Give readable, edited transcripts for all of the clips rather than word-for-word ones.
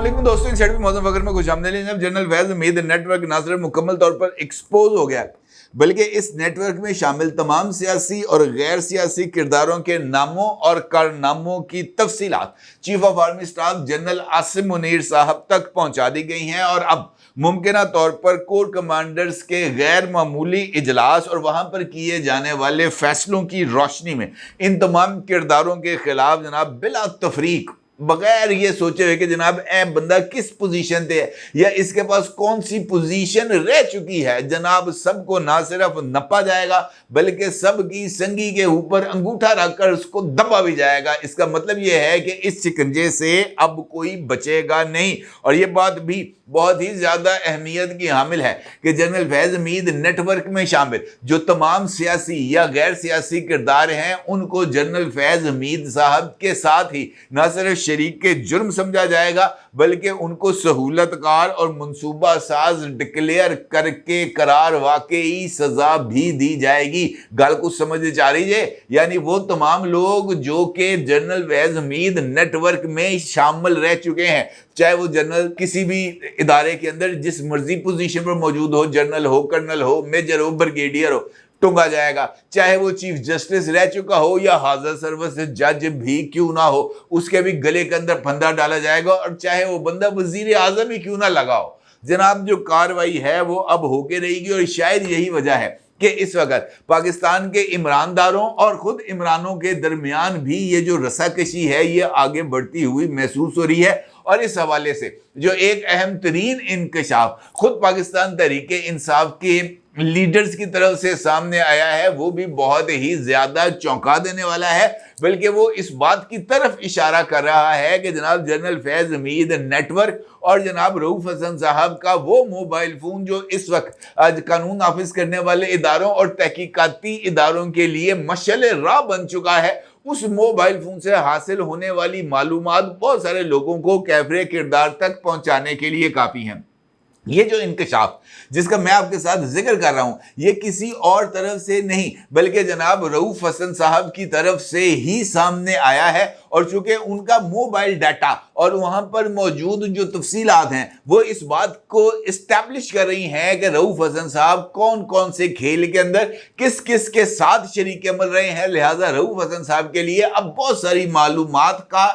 वालेकुम दोस्तों, इन सेट मौसम वगैरह में कुछ हमने लिए जब जनरल फैज हमीद नेटवर्क ना सिर्फ मुकम्मल तौर पर एक्सपोज हो गया बल्कि इस नेटवर्क में शामिल तमाम सियासी और गैर सियासी किरदारों के नामों और कारनामों की तफसीलात chief of army staff general Asim Munir साहब तक पहुंचा दी गई हैं और अब मुमकिना तौर पर कोर कमांडर्स के गैर मामूली इजलास और वहां पर किए जाने वाले फैसलों की रोशनी में इन तमाम किरदारों के खिलाफ जनाब बिला तफरीक बगैर ये सोचे हुए कि जनाब बंदा किस पोजीशन पे है या इसके पास कौन सी पोजीशन रह चुकी है, जनाब सबको ना सिर्फ नपा जाएगा बल्कि सबकी संगी के ऊपर अंगूठा रखकर उसको दबा भी जाएगा। इसका मतलब ये है कि इस शिकंजे से अब कोई बचेगा नहीं। और ये बात भी बहुत ही ज्यादा अहमियत की हामिल है कि जनरल फैज हमीद नेटवर्क में शामिल जो तमाम सियासी या गैर सियासी किरदार हैं उनको जनरल फैज हमीद साहब के साथ ही न सिर्फ शरीक के जुर्म समझा जाएगा बल्कि उनको सहूलतकार और मंसूबा साज डिक्लेयर करके करार वाकई सजा भी दी जाएगी। गल कुछ समझ आ रही है, यानी वो तमाम लोग जो कि जनरल फैज हमीद नेटवर्क में शामिल रह चुके हैं, चाहे वो जनरल किसी भी इदारे के अंदर जिस मर्जी पोजीशन पर मौजूद हो, जनरल हो, कर्नल हो, मेजर हो, ब्रिगेडियर हो, टूंगा जाएगा। चाहे वो चीफ जस्टिस रह चुका हो या हाजिर सर्विस जज भी क्यों ना हो, उसके भी गले के अंदर फंदा डाला जाएगा। और चाहे वो बंदा वजीर आजम ही क्यों ना लगा हो, जनाब जो कार्रवाई है वो अब होके रहेगी। और शायद यही वजह है कि इस वक्त पाकिस्तान के इमरानदारों और खुद इमरानों के दरमियान भी ये जो रसाकशी है ये आगे बढ़ती हुई महसूस हो रही है। और इस हवाले से जो एक अहम तरीन इंकशाफ खुद पाकिस्तान तहरीके इंसाफ के लीडर्स की तरफ से सामने आया है वो भी बहुत ही ज्यादा चौंका देने वाला है, बल्कि वो इस बात की तरफ इशारा कर रहा है कि जनाब जनरल फैज हमीद नेटवर्क और जनाब रऊफ हसन साहब का वो मोबाइल फोन जो इस वक्त आज कानून नाफिज करने वाले इदारों और तहकीकाती इदारों के लिए मशअल राह बन चुका है, उस मोबाइल फोन से हासिल होने वाली मालूमात बहुत सारे लोगों को कैफरे किरदार तक पहुंचाने के लिए काफी हैं। ये जो इंकशाफ जिसका मैं आपके साथ जिक्र कर रहा हूं ये किसी और तरफ से नहीं बल्कि जनाब रऊफ हसन साहब की तरफ से ही सामने आया है। और चूंकि उनका मोबाइल डाटा और वहां पर मौजूद जो तफसीलात हैं वो इस बात को इस्टेब्लिश कर रही हैं कि रऊफ हसन साहब कौन कौन से खेल के अंदर किस किस के साथ शरीक अमल रहे हैं, लिहाजा रऊफ हसन साहब के लिए अब बहुत सारी मालूमात का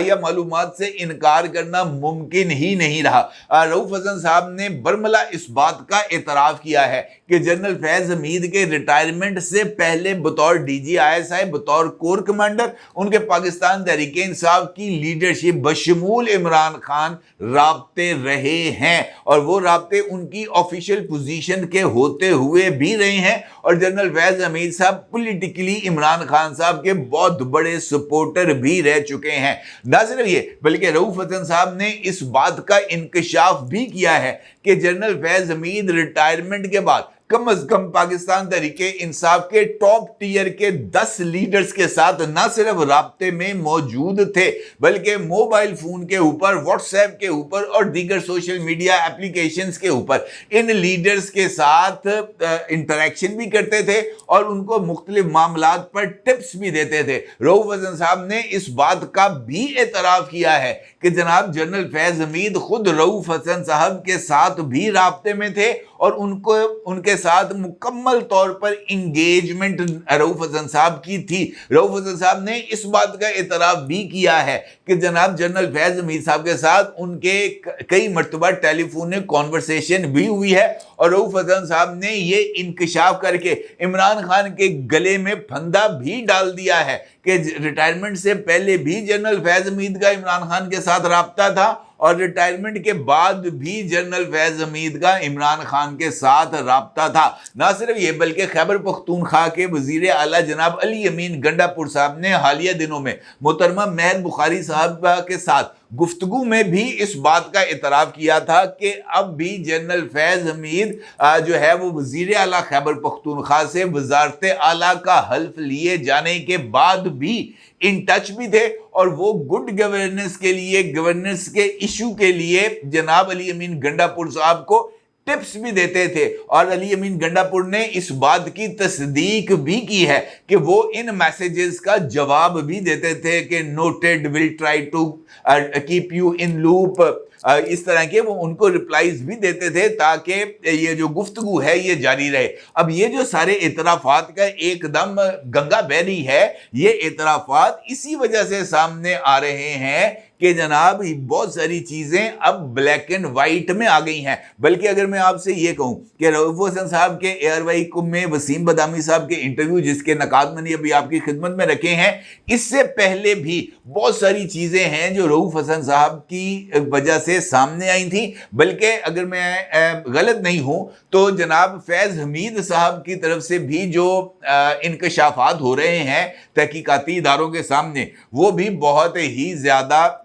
या मालूमात से इनकार करना मुमकिन ही नहीं रहा। रऊफ हसन साहब ने बरमला इस बात का एतराफ़ किया है कि जनरल फैज हमीद के रिटायरमेंट से पहले बतौर DGISI बतौर कोर कमांडर उनके पाकिस्तान तहरीके इंसाफ की लीडरशिप बशमूल इमरान खान राब्ते रहे हैं और वो राब्ते उनकी ऑफिशियल पोजीशन के होते हुए भी रहे हैं। और जनरल फैज हमीद साहब पॉलिटिकली इमरान खान साहब के बहुत बड़े सपोर्टर भी रह चुके हैं। ना सिर्फ ये बल्कि रऊफ हसन साहब ने इस बात का इंकशाफ भी किया है कि जनरल फैज हमीद रिटायरमेंट के बाद कम अज कम पाकिस्तान तहरीके इंसाफ के टॉप टियर के 10 लीडर्स के साथ न सिर्फ राब्ते में मौजूद थे बल्कि मोबाइल फोन के ऊपर, व्हाट्सएप के ऊपर और दीगर सोशल मीडिया एप्लीकेशंस के ऊपर इन लीडर्स के साथ इंटरेक्शन भी करते थे और उनको मुख्तलिफ मामलात पर टिप्स भी देते थे। रऊफ हसन साहब ने इस बात का भी एतराफ़ किया है कि जनाब जनरल फैज हमीद खुद रऊफ हसन साहब के साथ भी राब्ते में थे और उनको उनके साथ मुकम्मल तौर पर इंगेजमेंट रऊफ हसन साहब की थी। रऊफ हसन साहब ने इस बात का एतराफ़ भी किया है कि जनाब जनरल फैज हमीद साहब के साथ उनके कई मरतबा टेलीफोनिक कॉन्वर्सेशन भी हुई है और रऊफ हसन साहब ने ये इंकशाफ करके इमरान खान के गले में फंदा भी डाल दिया है कि रिटायरमेंट से पहले भी जनरल फैज हमीद का इमरान खान के साथ राब्ता था और रिटायरमेंट के बाद भी जनरल फैज हमीद का इमरान खान के साथ राब्ता था। ना सिर्फ ये बल्कि खैबर पख्तूनख्वा के वजीर आला जनाब अली अमीन गंडापुर साहब ने हालिया दिनों में मोहतरमा महर बुखारी साहब के साथ गुफ्तगू में भी इस बात का इतराफ़ किया था कि अब भी जनरल फैज हमीद जो है वो वजीर आला खैबर पख्तूनख्वा से वजारत आला का हल्फ लिए जाने के बाद भी इन टच भी थे और वो गुड गवर्नेंस के लिए, गवर्नेंस के इशू के लिए जनाब अली अमीन गंडापुर साहब को टिप्स भी देते थे, और अली अमीन गंडापुर ने इस बात की तस्दीक भी की है कि वो इन मैसेजेस का जवाब भी देते थे कि noted, will try to keep you in loop, इस तरह के वो उनको रिप्लाईज भी देते थे ताकि ये जो गुफ्तगू है ये जारी रहे। अब ये जो सारे इतराफात का एकदम गंगा बह रही है, ये इतराफात इसी वजह से सामने आ रहे हैं कि जनाब बहुत सारी चीजें अब ब्लैक एंड व्हाइट में आ गई हैं। बल्कि अगर मैं आपसे ये कहूं कि रऊफ हसन साहब के एयरवाई में वसीम बदामी साहब के इंटरव्यू, जिसके नकात मैंने अभी आपकी खिदमत में रखे हैं, इससे पहले भी बहुत सारी चीजें हैं जो रऊफ हसन साहब की वजह से सामने आई थी। बल्कि अगर मैं गलत नहीं हूं तो जनाब फैज हमीद साहब की तरफ से भी जो इंकशाफात हो रहे हैं तहकीकाती इदारों के सामने, वो भी बहुत ही ज्यादा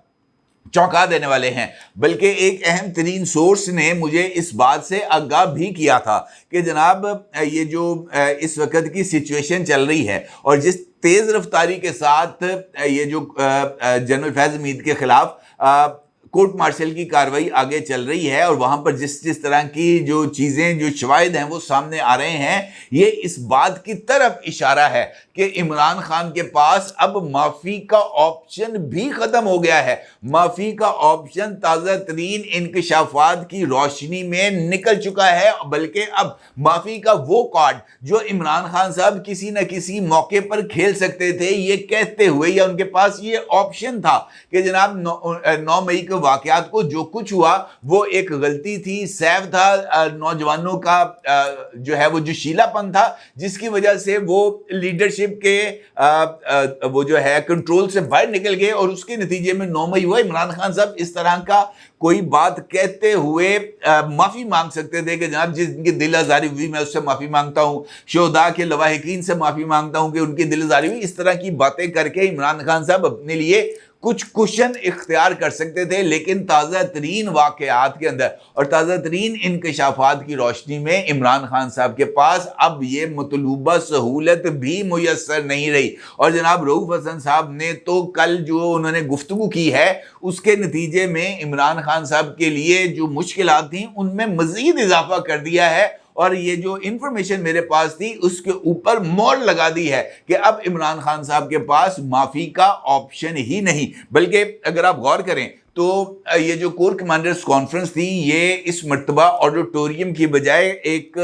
चौंका देने वाले हैं। बल्कि एक अहम तरीन सोर्स ने मुझे इस बात से आगाह भी किया था कि जनाब ये जो इस वक्त की सिचुएशन चल रही है और जिस तेज़ रफ्तारी के साथ ये जो जनरल फैज़ हमीद के खिलाफ कोर्ट मार्शल की कार्रवाई आगे चल रही है और वहां पर जिस तरह की जो चीज़ें, जो शवाहिद हैं वो सामने आ रहे हैं, ये इस बात की तरफ इशारा है कि इमरान खान के पास अब माफ़ी का ऑप्शन भी ख़त्म हो गया है। माफ़ी का ऑप्शन ताज़ा तरीन इंकशाफात की रोशनी में निकल चुका है। बल्कि अब माफ़ी का वो कार्ड जो इमरान खान साहब किसी न किसी मौके पर खेल सकते थे, ये कहते हुए, या उनके पास ये ऑप्शन था कि जनाब 9 मई के वाकयात को जो कुछ हुआ वो एक गलती थी, सैफ था, नौजवानों का जो है वो जोशीलापन था, जिसकी वजह से वो लीडरशिप के वो जो है कंट्रोल से बाहर निकल गए और उसके नतीजे में 9 मई हुआ। इमरान खान साहब इस तरह का कोई बात कहते हुए माफ़ी मांग सकते थे कि जनाब जिनकी दिल आज़ारी हुई मैं उससे माफ़ी मांगता हूँ, शोहदा के लवाहिकीन से माफ़ी मांगता हूँ कि उनकी दिल आज़ारी हुई। इस तरह की बातें करके इमरान खान साहब अपने लिए कुछ कुशन इख्तियार कर सकते थे। लेकिन ताज़ा तरीन वाक़यात के अंदर और ताज़ा तरीन इंकशाफात की रोशनी में इमरान खान साहब के पास अब ये मतलूबा सहूलत भी मुयस्सर नहीं रही। और जनाब रऊफ हसन साहब ने तो कल जो उन्होंने गुफ्तगू की है उसके नतीजे में इमरान खान साहब के लिए जो मुश्किलात थी उनमें मज़ीद इजाफा कर दिया है। और ये जो इंफॉर्मेशन मेरे पास थी उसके ऊपर मोहर लगा दी है कि अब इमरान खान साहब के पास माफ़ी का ऑप्शन ही नहीं। बल्कि अगर आप गौर करें तो ये जो कोर कमांडर्स कॉन्फ्रेंस थी ये इस मर्तबा ऑडिटोरियम की बजाय एक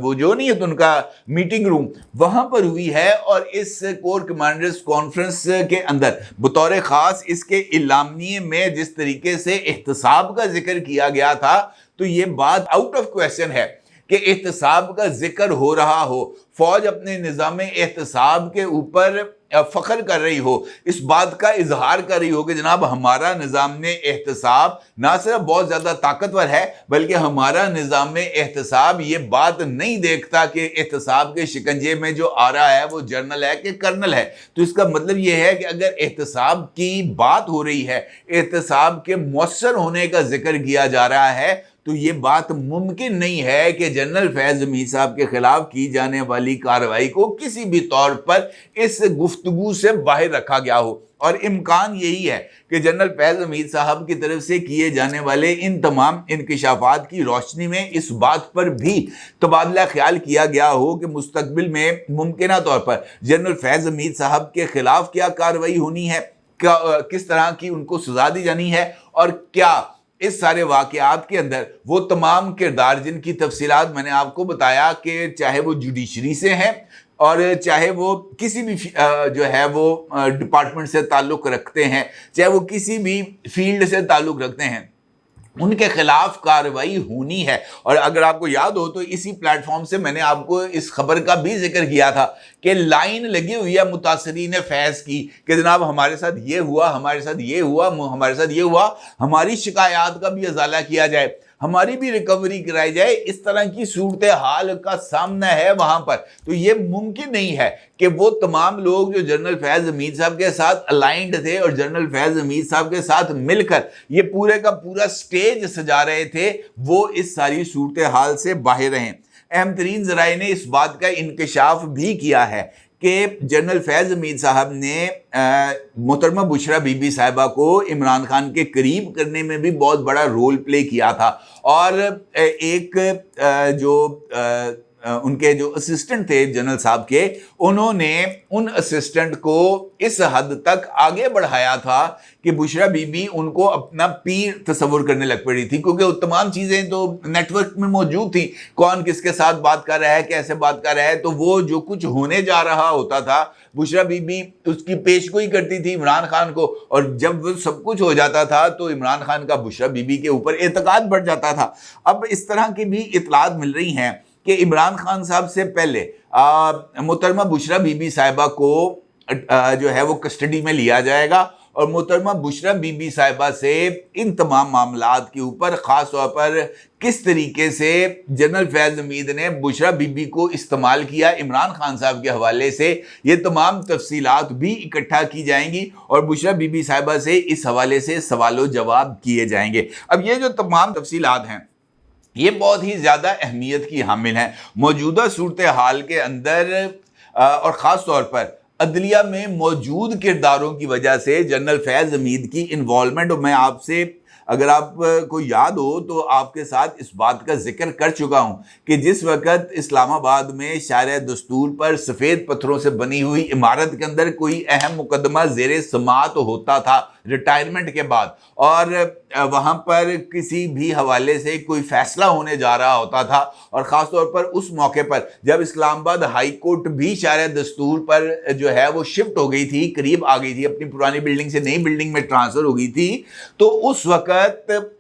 वो जो नहीं है तो उनका मीटिंग रूम वहाँ पर हुई है। और इस कोर कमांडर्स कॉन्फ्रेंस के अंदर बतौर ख़ास इसके इलामिये में जिस तरीके से एहतसाब का जिक्र किया गया था, तो ये बात आउट ऑफ क्वेश्चन है कि एहतसाब का जिक्र हो रहा हो, फौज अपने निज़ाम एहतसाब के ऊपर फ़ख्र कर रही हो, इस बात का इजहार कर रही हो कि जनाब हमारा निज़ाम एहतसाब ना सिर्फ बहुत ज़्यादा ताकतवर है बल्कि हमारा निज़ाम एहतसाब ये बात नहीं देखता कि एहतसाब के शिकंजे में जो आ रहा है वो जर्नल है कि कर्नल है। तो इसका मतलब ये है कि अगर एहतसाब की बात हो रही है, एहतसाब के मौसर होने का जिक्र किया जा रहा है, तो ये बात मुमकिन नहीं है कि जनरल फैज़ हमीद साहब के खिलाफ की जाने वाली कार्रवाई को किसी भी तौर पर इस गुफ्तगू से बाहर रखा गया हो। और इम्कान यही है कि जनरल फैज़ हमीद साहब की तरफ से किए जाने वाले इन तमाम इंकशाफात की रोशनी में इस बात पर भी तबादला ख्याल किया गया हो कि मुस्तकबिल में मुमकिन तौर पर जनरल फैज़ हमीद साहब के खिलाफ क्या कार्रवाई होनी है, किस तरह की उनको सजा दी जानी है, और क्या इस सारे वाक़यात के अंदर वो तमाम किरदार जिनकी तफसीलात मैंने आपको बताया कि चाहे वो जुडिशरी से हैं और चाहे वो किसी भी जो है वो डिपार्टमेंट से ताल्लुक़ रखते हैं, चाहे वो किसी भी फील्ड से ताल्लुक़ रखते हैं, उनके खिलाफ कार्रवाई होनी है। और अगर आपको याद हो तो इसी प्लेटफॉर्म से मैंने आपको इस खबर का भी जिक्र किया था कि लाइन लगी हुई है मुतासरीन फैज़ की कि जनाब हमारे साथ ये हुआ, हमारे साथ ये हुआ, हमारे साथ ये हुआ, हमारी शिकायत का भी अजाला किया जाए, हमारी भी रिकवरी कराई जाए। इस तरह की सूरत हाल का सामना है वहाँ पर। तो ये मुमकिन नहीं है कि वो तमाम लोग जो जनरल फैज़ हमीद साहब के साथ अलाइंड थे और जनरल फैज़ हमीद साहब के साथ मिलकर ये पूरे का पूरा स्टेज सजा रहे थे, वो इस सारी सूरत हाल से बाहर रहें। अहम तरीन ज़राए ने इस बात का इंकशाफ भी किया है کہ جنرل فیض حمید صاحب نے محترمہ بشرا بی بی صاحبہ کو عمران خان کے قریب کرنے میں بھی بہت بڑا رول پلے کیا تھا، اور ایک جو ان کے جو اسسٹنٹ تھے جنرل صاحب کے، انہوں نے ان اسسٹنٹ کو اس حد تک آگے بڑھایا تھا کہ بشرا بی بی ان کو اپنا پیر تصور کرنے لگ پڑی تھی، کیونکہ وہ تمام چیزیں تو نیٹ ورک میں موجود تھیں، کون کس کے ساتھ بات کر رہا ہے، کیسے بات کر رہا ہے، تو وہ جو کچھ ہونے جا رہا ہوتا تھا بشرا بی بی اس کی پیش گوئی کرتی تھی عمران خان کو، اور جب وہ سب کچھ ہو جاتا تھا تو عمران خان کا بشرا بی بی کے اوپر اعتقاد بڑھ جاتا تھا۔ اب اس طرح کی بھی اطلاعات مل رہی ہیں کہ عمران خان صاحب سے پہلے محترمہ بشرا بی بی صاحبہ کو جو ہے وہ کسٹڈی میں لیا جائے گا، اور محترمہ بشرا بی بی صاحبہ سے ان تمام معاملات کے اوپر، خاص طور پر کس طریقے سے جنرل فیض حمید نے بشرا بی بی کو استعمال کیا عمران خان صاحب کے حوالے سے، یہ تمام تفصیلات بھی اکٹھا کی جائیں گی اور بشرا بی بی صاحبہ سے اس حوالے سے سوال و جواب کیے جائیں گے۔ اب یہ جو تمام تفصیلات ہیں یہ بہت ہی زیادہ اہمیت کی حامل ہیں موجودہ صورتحال کے اندر، اور خاص طور پر عدلیہ میں موجود کرداروں کی وجہ سے جنرل فیض حمید کی انوالومنٹ۔ اور میں آپ سے، اگر آپ کو یاد ہو تو آپ کے ساتھ اس بات کا ذکر کر چکا ہوں کہ جس وقت اسلام آباد میں شارع دستور پر سفید پتھروں سے بنی ہوئی عمارت کے اندر کوئی اہم مقدمہ زیر سماعت ہوتا تھا ریٹائرمنٹ کے بعد، اور وہاں پر کسی بھی حوالے سے کوئی فیصلہ ہونے جا رہا ہوتا تھا، اور خاص طور پر اس موقع پر جب اسلام آباد ہائی کورٹ بھی شارع دستور پر جو ہے وہ شفٹ ہو گئی تھی، قریب آ گئی تھی، اپنی پرانی بلڈنگ سے نئی بلڈنگ میں ٹرانسفر ہو گئی تھی، تو اس وقت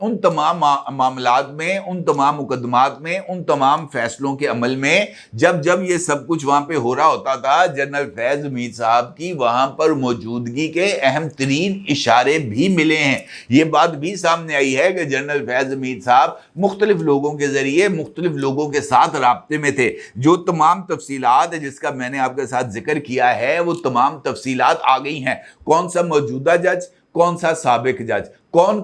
ان تمام معاملات میں، ان تمام مقدمات میں، ان تمام فیصلوں کے عمل میں جب یہ سب کچھ وہاں پہ ہو رہا ہوتا تھا، جنرل فیض حمید صاحب کی وہاں پر موجودگی کے اہم ترین اشارے بھی ملے ہیں۔ یہ بات بھی سامنے آئی ہے کہ جنرل فیض حمید صاحب مختلف لوگوں کے ذریعے مختلف لوگوں کے ساتھ رابطے میں تھے۔ جو تمام تفصیلات جس کا میں نے آپ کے ساتھ ذکر کیا ہے وہ تمام تفصیلات آ گئی ہیں، کون سا موجودہ جج، کون سا سابق جج،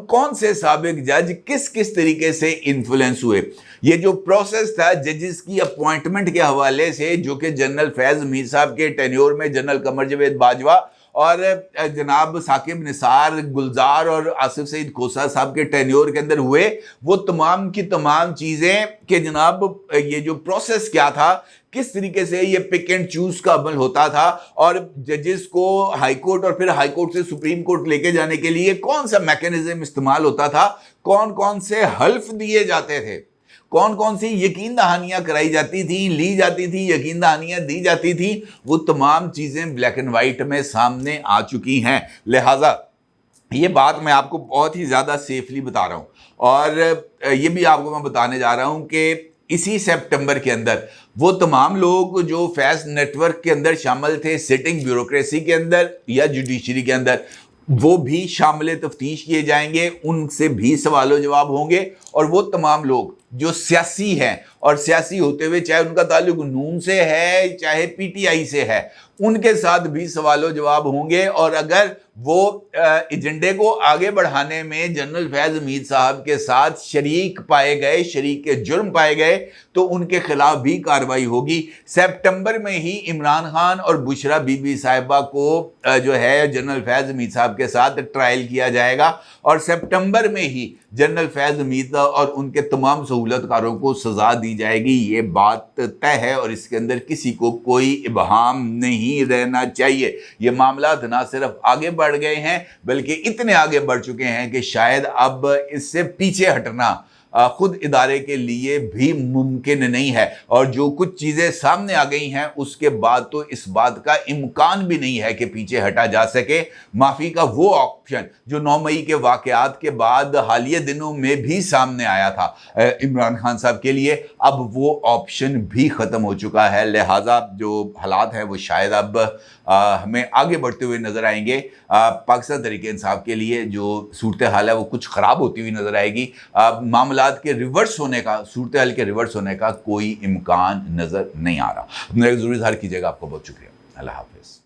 کون سے سابق جج کس طریقے سے انفلوئنس ہوئے۔ یہ جو پروسیس تھا ججز کی اپوائنٹمنٹ کے حوالے سے، جو کہ جنرل فیض حمید صاحب کے ٹینیور میں جنرل قمر جاوید باجوہ اور جناب ثاقب نثار گلزار اور آصف سعید کھوسہ صاحب کے ٹینیور کے اندر ہوئے، وہ تمام کی تمام چیزیں کہ جناب یہ جو پروسیس کیا تھا، کس طریقے سے یہ پک اینڈ چوز کا عمل ہوتا تھا، اور ججز کو ہائی کورٹ اور پھر ہائی کورٹ سے سپریم کورٹ لے کے جانے کے لیے کون سا میکینزم استعمال ہوتا تھا، کون سے حلف دیے جاتے تھے، کون سی یقین دہانیاں کرائی جاتی تھی، لی جاتی تھی، یقین دہانیاں دی جاتی تھی، وہ تمام چیزیں بلیک اینڈ وائٹ میں سامنے آ چکی ہیں۔ لہٰذا یہ بات میں آپ کو بہت ہی زیادہ سیفلی بتا رہا ہوں، اور یہ بھی آپ کو میں بتانے جا رہا ہوں کہ اسی سپٹمبر کے اندر وہ تمام لوگ جو فیض نیٹ ورک کے اندر شامل تھے، سٹنگ بیوروکریسی کے اندر یا جوڈیشری کے اندر، وہ بھی شامل تفتیش کیے جائیں گے، ان سے بھی سوال و جواب ہوں گے، اور وہ تمام لوگ جو سیاسی ہیں اور سیاسی ہوتے ہوئے چاہے ان کا تعلق نون سے ہے چاہے پی ٹی آئی سے ہے، ان کے ساتھ بھی سوال و جواب ہوں گے، اور اگر وہ ایجنڈے کو آگے بڑھانے میں جنرل فیض حمید صاحب کے ساتھ شریک پائے گئے، شریک جرم پائے گئے، تو ان کے خلاف بھی کارروائی ہوگی۔ سپٹمبر میں ہی عمران خان اور بشرا بی بی صاحبہ کو جو ہے جنرل فیض حمید صاحب کے ساتھ ٹرائل کیا جائے گا، اور سپٹمبر میں ہی جنرل فیض حمید اور ان کے تمام سہولت کاروں کو سزا دی جائے گی۔ یہ بات طے ہے، اور اس کے اندر کسی کو کوئی ابہام نہیں رہنا چاہیے۔ یہ معاملات نہ صرف آگے بڑھ گئے ہیں بلکہ اتنے آگے بڑھ چکے ہیں کہ شاید اب اس سے پیچھے ہٹنا خود ادارے کے لیے بھی ممکن نہیں ہے، اور جو کچھ چیزیں سامنے آ گئی ہیں اس کے بعد تو اس بات کا امکان بھی نہیں ہے کہ پیچھے ہٹا جا سکے۔ معافی کا وہ آپشن جو 9 مئی کے واقعات کے بعد حالیہ دنوں میں بھی سامنے آیا تھا عمران خان صاحب کے لیے، اب وہ آپشن بھی ختم ہو چکا ہے۔ لہٰذا جو حالات ہیں وہ شاید اب ہمیں آگے بڑھتے ہوئے نظر آئیں گے۔ پاکستان تحریک انصاف کے لیے جو صورتحال ہے وہ کچھ خراب ہوتی ہوئی نظر آئے گی۔ معاملات کے ریورس ہونے کا، صورتحال کے ریورس ہونے کا کوئی امکان نظر نہیں آ رہا۔ میرا ضروری اظہار کیجیے گا۔ آپ کو بہت شکریہ۔ اللہ حافظ۔